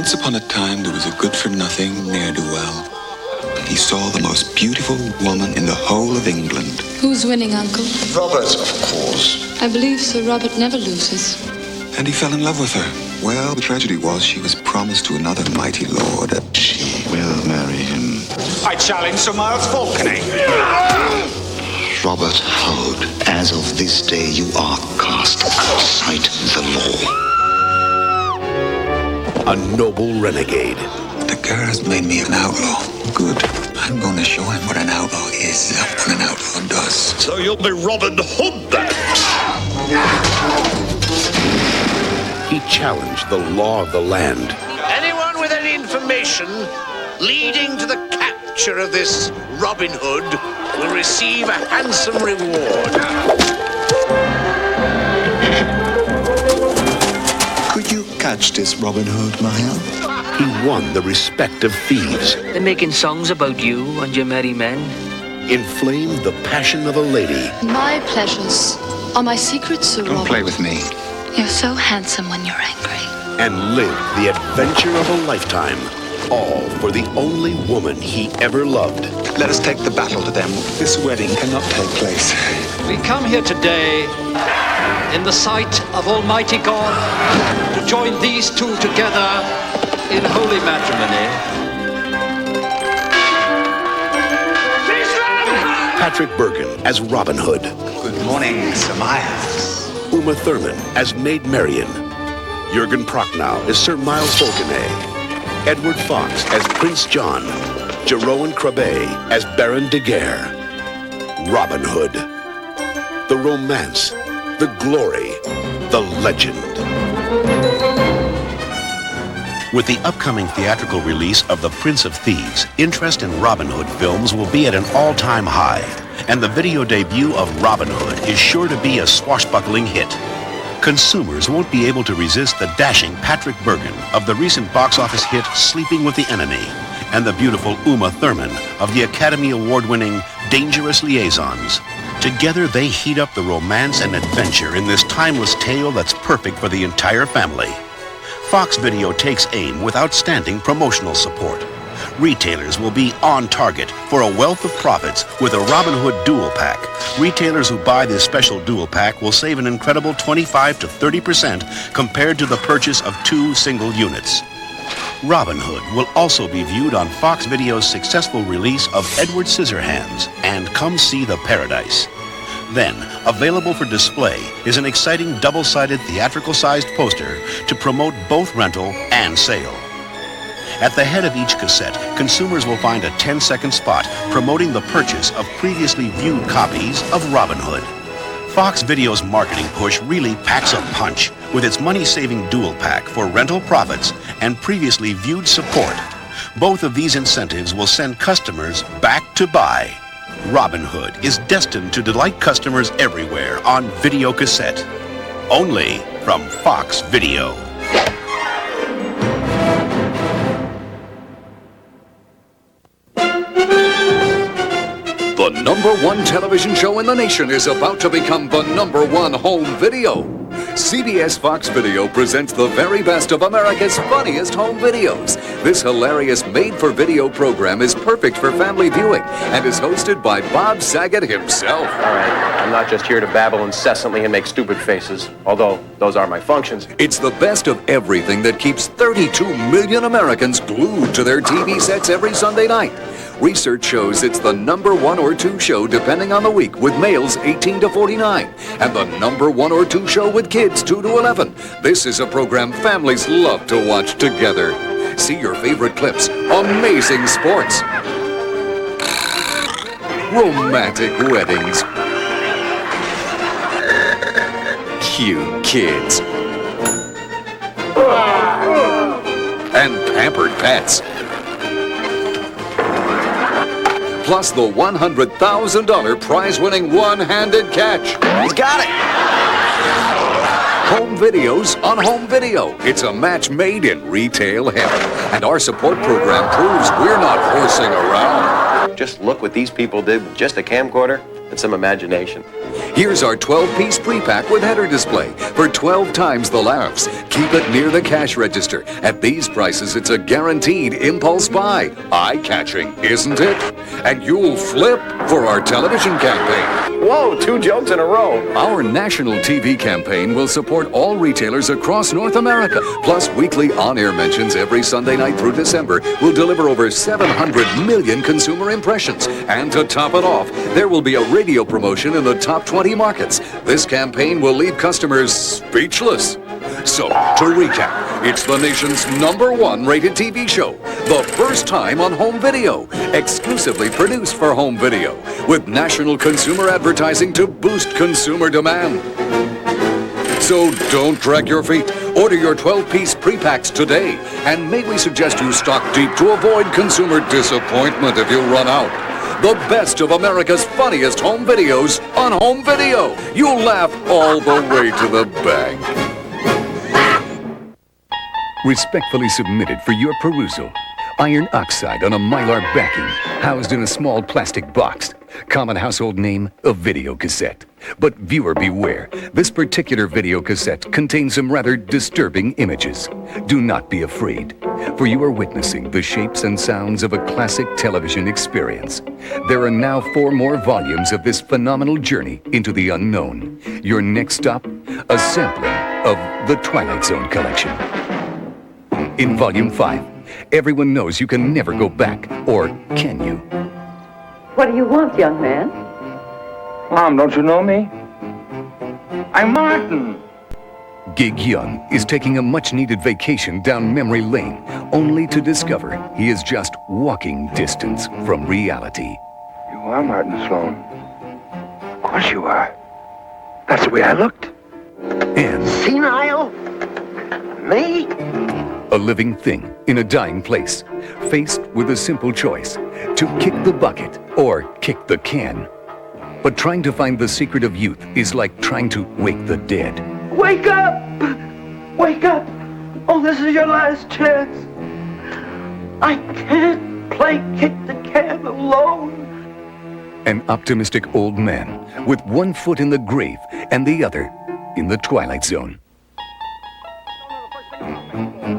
Once upon a time, there was a good-for-nothing ne'er-do-well. He saw the most beautiful woman in the whole of England. Who's winning, Uncle? Robert, of course. I believe Sir Robert never loses. And he fell in love with her. Well, the tragedy was she was promised to another mighty lord. She will marry him. I challenge Sir Miles Falconay. Robert Howard, as of this day, you are cast outside the law. A noble renegade. The girl has made me an outlaw. Good. I'm going to show him what an outlaw is and what an outlaw does. So you'll be Robin Hood then? He challenged the law of the land. Anyone with any information leading to the capture of this Robin Hood will receive a handsome reward. Could you catch this Robin Hood, Maya? He won the respect of thieves. They're making songs about you and your merry men. Inflamed the passion of a lady. My pleasures are my secrets, Sir Don't Robert. play with me. You're so handsome when you're angry. And lived the adventure of a lifetime. All for the only woman he ever loved. Let us take the battle to them. This wedding cannot take place. We come here today in the sight of Almighty God to join these two together in holy matrimony. Patrick Bergen as Robin Hood. Good morning, Sir Miles. Uma Thurman as Maid Marian. Jürgen Prochnow as Sir Miles Falconay. Edward Fox as Prince John. Jeroen Krabbe as Baron de Guerre. Robin Hood. The romance, the glory, the legend. With the upcoming theatrical release of The Prince of Thieves, interest in Robin Hood films will be at an all-time high, and the video debut of Robin Hood is sure to be a swashbuckling hit. Consumers won't be able to resist the dashing Patrick Bergen of the recent box office hit Sleeping with the Enemy, and the beautiful Uma Thurman of the Academy Award-winning Dangerous Liaisons. Together, they heat up the romance and adventure in this timeless tale that's perfect for the entire family. Fox Video takes aim with outstanding promotional support. Retailers will be on target for a wealth of profits with a Robin Hood Dual Pack. Retailers who buy this special Dual Pack will save an incredible 25 to 30% compared to the purchase of 2 single units. Robin Hood will also be viewed on Fox Video's successful release of Edward Scissorhands and Come See the Paradise. Then, available for display is an exciting double-sided theatrical-sized poster to promote both rental and sale. At the head of each cassette, consumers will find a 10-second spot promoting the purchase of previously viewed copies of Robin Hood. Fox Video's marketing push really packs a punch with its money-saving dual pack for rental profits and previously viewed support. Both of these incentives will send customers back to buy. Robin Hood is destined to delight customers everywhere on video cassette. Only from Fox Video. The #1 television show in the nation is about to become the #1 home video. CBS Fox Video presents the very best of America's funniest home videos. This hilarious made-for-video program is perfect for family viewing and is hosted by Bob Saget himself. All right, I'm not just here to babble incessantly and make stupid faces, although those are my functions. It's the best of everything that keeps 32 million Americans glued to their TV sets every Sunday night. Research shows it's the #1 or 2 show depending on the week with males 18 to 49 and the #1 or 2 show with kids 2 to 11. This is a program families love to watch together. See your favorite clips, amazing sports, romantic weddings, cute kids, and pampered pets. Plus the $100,000 prize-winning one-handed catch. He's got it! Home videos on home video. It's a match made in retail heaven. And our support program proves we're not horsing around. Just look what these people did with just a camcorder. and some imagination. Here's our 12-piece pre-pack with header display for 12 times the laughs. Keep it near the cash register. At these prices, it's a guaranteed impulse buy. Eye-catching, isn't it? And you'll flip for our television campaign. Whoa, 2 jokes in a row. Our national TV campaign will support all retailers across North America. Plus, weekly on-air mentions every Sunday night through December will deliver over 700 million consumer impressions. And to top it off, there will be a radio promotion in the top 20 markets. This campaign will leave customers speechless. So, to recap, it's the nation's #1 rated TV show, the first time on home video, exclusively produced for home video, with national consumer advertising to boost consumer demand. So don't drag your feet. Order your 12-piece pre-packs today, and may we suggest you stock deep to avoid consumer disappointment if you run out. The best of America's funniest home videos on home video. You'll laugh all the way to the bank. Respectfully submitted for your perusal. Iron oxide on a mylar backing, housed in a small plastic box. Common household name, a video cassette. But viewer beware, this particular video cassette contains some rather disturbing images. Do not be afraid, for you are witnessing the shapes and sounds of a classic television experience. There are now 4 more volumes of this phenomenal journey into the unknown. Your next stop, a sampling of the Twilight Zone collection. In Volume 5, everyone knows you can never go back, or can you? What do you want, young man? Mom, don't you know me? I'm Martin. Gig Young is taking a much-needed vacation down memory lane, only to discover he is just walking distance from reality. You are Martin Sloan. Of course you are. That's the way I looked. And senile? Me? a living thing in a dying place, faced with a simple choice, to kick the bucket or kick the can. But trying to find the secret of youth is like trying to wake the dead. Wake up! Wake up! Oh, this is your last chance. I can't play kick the can alone. An optimistic old man with one foot in the grave and the other in the Twilight Zone.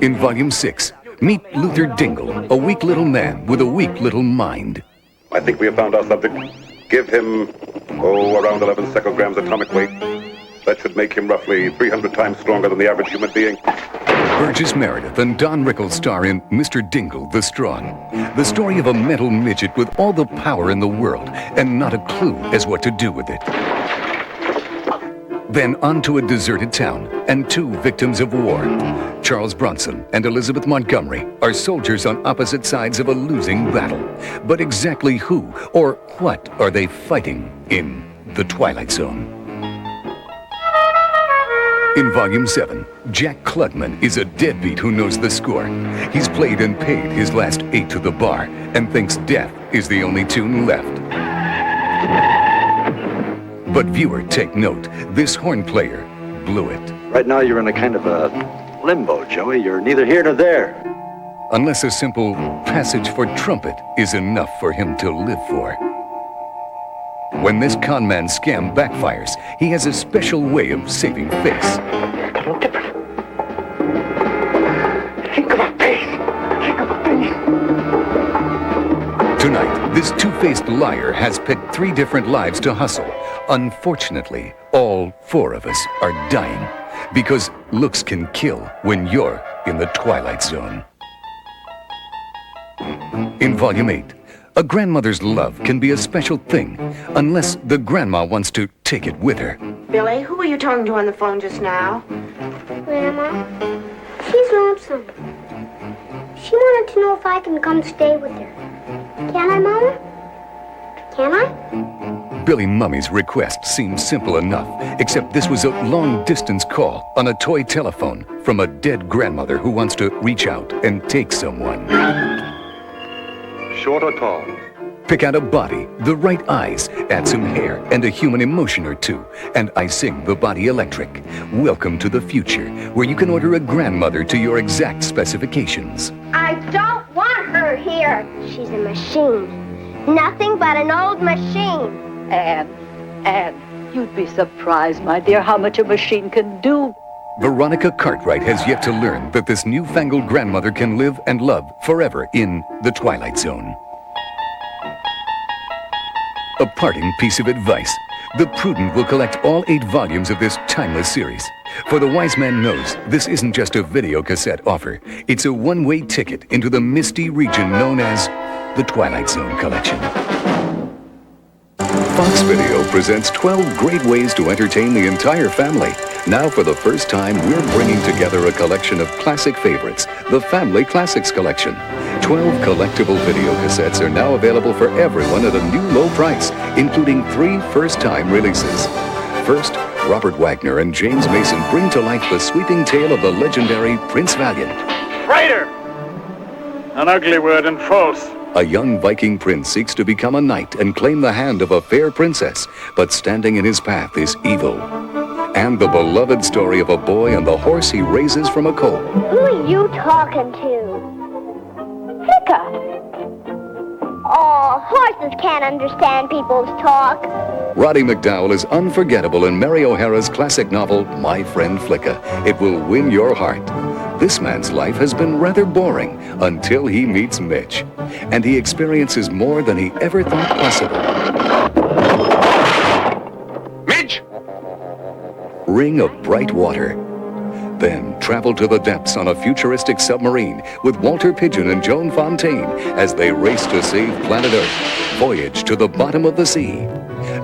In Volume 6, meet Luther Dingle, a weak little man with a weak little mind. I think we have found our subject. Give him, around 11 secograms atomic weight. That should make him roughly 300 times stronger than the average human being. Burgess Meredith and Don Rickles star in Mr. Dingle the Strong. The story of a mental midget with all the power in the world and not a clue as what to do with it. Then onto a deserted town and two victims of war. Charles Bronson and Elizabeth Montgomery are soldiers on opposite sides of a losing battle. But exactly who or what are they fighting in the Twilight Zone? In Volume 7, Jack Klugman is a deadbeat who knows the score. He's played and paid his last 8 to the bar and thinks death is the only tune left. But viewer, take note, this horn player blew it. Right now you're in a kind of a limbo, Joey. You're neither here nor there. Unless a simple passage for trumpet is enough for him to live for. When this conman scam backfires, he has a special way of saving face. Look different. Think of a face. Think of a face. Tonight, this two-faced liar has picked 3 different lives to hustle. Unfortunately, all 4 of us are dying because looks can kill when you're in the Twilight Zone. In Volume 8, a grandmother's love can be a special thing unless the grandma wants to take it with her. Billy, who were you talking to on the phone just now? Grandma. She's lonesome. She wanted to know if I can come stay with her. Can I, Mama? Can I? Billy Mummy's request seemed simple enough, except this was a long-distance call on a toy telephone from a dead grandmother who wants to reach out and take someone. Short or tall? Pick out a body, the right eyes, add some hair, and a human emotion or two, and I sing the body electric. Welcome to the future, where you can order a grandmother to your exact specifications. I don't want her here. She's a machine. Nothing but an old machine. And Anne, you'd be surprised, my dear, how much a machine can do. Veronica Cartwright has yet to learn that this newfangled grandmother can live and love forever in the Twilight Zone. A parting piece of advice. The prudent will collect all 8 volumes of this timeless series. For the wise man knows this isn't just a video cassette offer. It's a one-way ticket into the misty region known as the Twilight Zone Collection. Fox Video presents 12 great ways to entertain the entire family. Now, for the first time, we're bringing together a collection of classic favorites, the Family Classics Collection. 12 collectible video cassettes are now available for everyone at a new low price, including 3 first-time releases. First, Robert Wagner and James Mason bring to life the sweeping tale of the legendary Prince Valiant. Traitor! An ugly word and false. A young Viking prince seeks to become a knight and claim the hand of a fair princess, but standing in his path is evil. And the beloved story of a boy and the horse he raises from a colt. Who are you talking to? Flicka. Oh, horses can't understand people's talk. Roddy McDowell is unforgettable in Mary O'Hara's classic novel, My Friend Flicka. It will win your heart. This man's life has been rather boring until he meets Mitch, and he experiences more than he ever thought possible. Mitch! Ring of Bright Water. Then travel to the depths on a futuristic submarine with Walter Pidgeon and Joan Fontaine as they race to save planet Earth. Voyage to the bottom of the sea.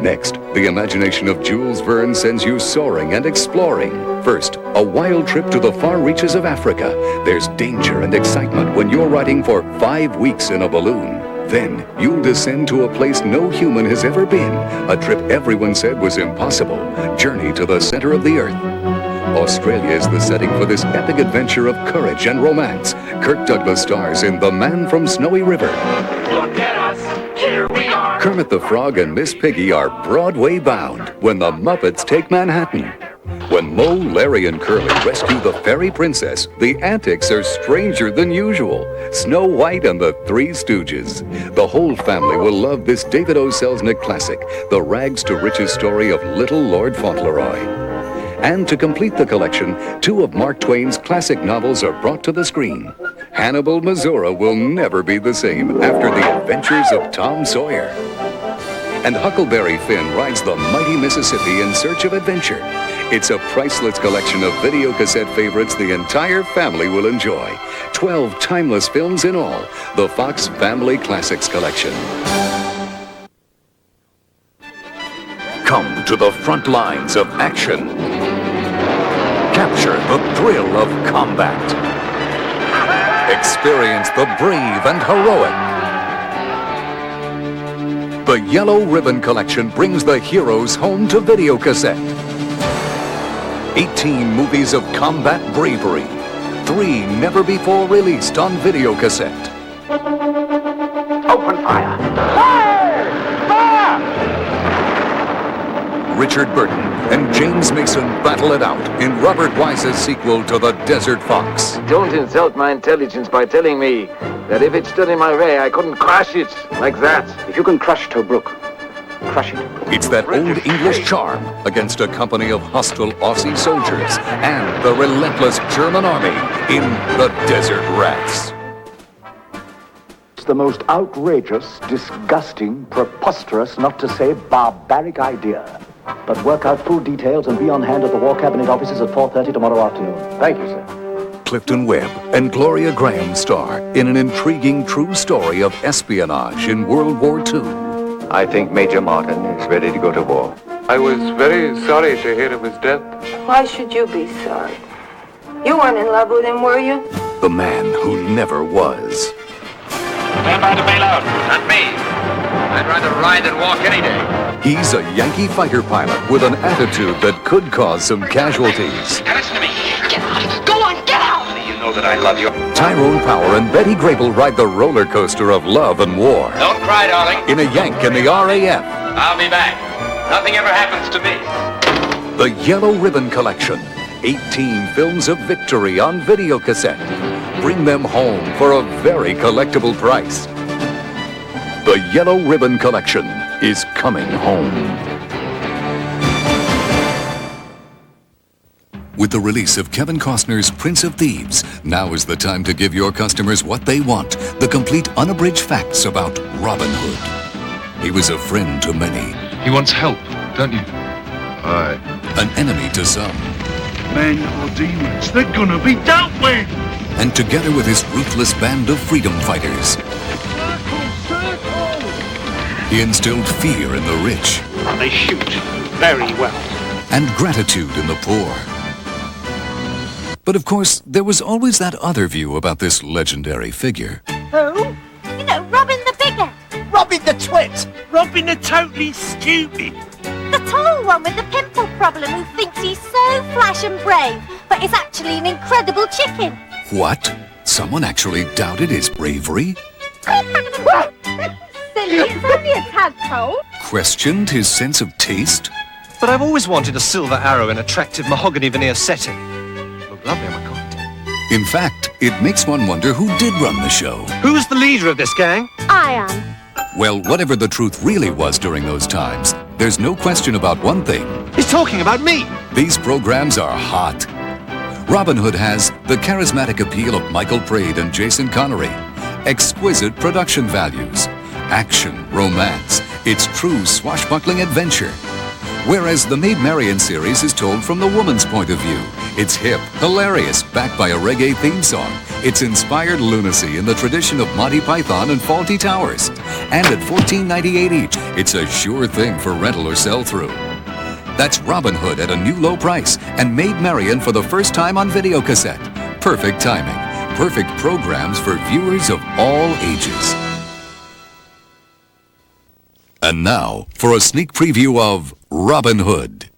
Next, the imagination of Jules Verne sends you soaring and exploring. First, a wild trip to the far reaches of Africa. There's danger and excitement when you're riding for 5 weeks in a balloon. Then, you'll descend to a place no human has ever been. A trip everyone said was impossible. Journey to the center of the Earth. Australia is the setting for this epic adventure of courage and romance. Kirk Douglas stars in The Man from Snowy River. Look at us, here we are. Kermit the Frog and Miss Piggy are Broadway bound when the Muppets take Manhattan. When Moe, Larry, and Curly rescue the fairy princess, the antics are stranger than usual. Snow White and the Three Stooges. The whole family will love this David O. Selznick classic, the rags to riches story of Little Lord Fauntleroy. And to complete the collection, 2 of Mark Twain's classic novels are brought to the screen. Hannibal, Missouri will never be the same after the adventures of Tom Sawyer. And Huckleberry Finn rides the mighty Mississippi in search of adventure. It's a priceless collection of video cassette favorites the entire family will enjoy. 12 timeless films in all, the Fox Family Classics Collection. Come to the front lines of action. Capture the thrill of combat. Experience the brave and heroic. The Yellow Ribbon Collection brings the heroes home to videocassette. 18 movies of combat bravery. 3 never before released on videocassette. Open fire. Fire! Fire! Richard Burton and James Mason battle it out in Robert Wise's sequel to The Desert Fox. Don't insult my intelligence by telling me that if it stood in my way, I couldn't crush it like that. If you can crush Tobruk, crush it. It's that old English charm against a company of hostile Aussie soldiers and the relentless German army in The Desert Rats. It's the most outrageous, disgusting, preposterous, not to say barbaric idea. But work out full details and be on hand at the War Cabinet offices at 4:30 tomorrow afternoon. Thank you, sir. Clifton Webb and Gloria Graham star in an intriguing true story of espionage in World War II. I think Major Martin is ready to go to war. I was very sorry to hear of his death. Why should you be sorry? You weren't in love with him, were you? The man who never was. Stand by to bail out. Not me. I'd rather ride than walk any day. He's a Yankee fighter pilot with an attitude that could cause some casualties. Now listen to me. Get out. Go on, get out. You know that I love you. Tyrone Power and Betty Grable ride the roller coaster of love and war. Don't cry, darling. In a Yank in the RAF. I'll be back. Nothing ever happens to me. The Yellow Ribbon Collection. 18 films of victory on videocassette. Bring them home for a very collectible price. The Yellow Ribbon Collection is coming home. With the release of Kevin Costner's Prince of Thieves, now is the time to give your customers what they want, the complete unabridged facts about Robin Hood. He was a friend to many. He wants help, don't you? Aye. An enemy to some. Men or demons, they're gonna be dealt with! And together with his ruthless band of freedom fighters, he instilled fear in the rich. They shoot very well. And gratitude in the poor. But of course, there was always that other view about this legendary figure. Who? You know, Robin the Bigger. Robin the Twit! Robin the totally stupid! The tall one with the pimple problem who thinks he's so flash and brave, but is actually an incredible chicken. What? Someone actually doubted his bravery? Silly, it's only a tadpole. Questioned his sense of taste? But I've always wanted a silver arrow in attractive mahogany veneer setting. Look lovely on my coffee. In fact, it makes one wonder who did run the show. Who's the leader of this gang? I am. Well, whatever the truth really was during those times, there's no question about one thing. He's talking about me! These programs are hot. Robin Hood has the charismatic appeal of Michael Praed and Jason Connery, exquisite production values, action, romance, it's true swashbuckling adventure. Whereas the Maid Marian series is told from the woman's point of view. It's hip, hilarious, backed by a reggae theme song. It's inspired lunacy in the tradition of Monty Python and Fawlty Towers. And at $14.98 each, it's a sure thing for rental or sell-through. That's Robin Hood at a new low price and Maid Marian for the first time on video cassette. Perfect timing. Perfect programs for viewers of all ages. And now, for a sneak preview of Robin Hood.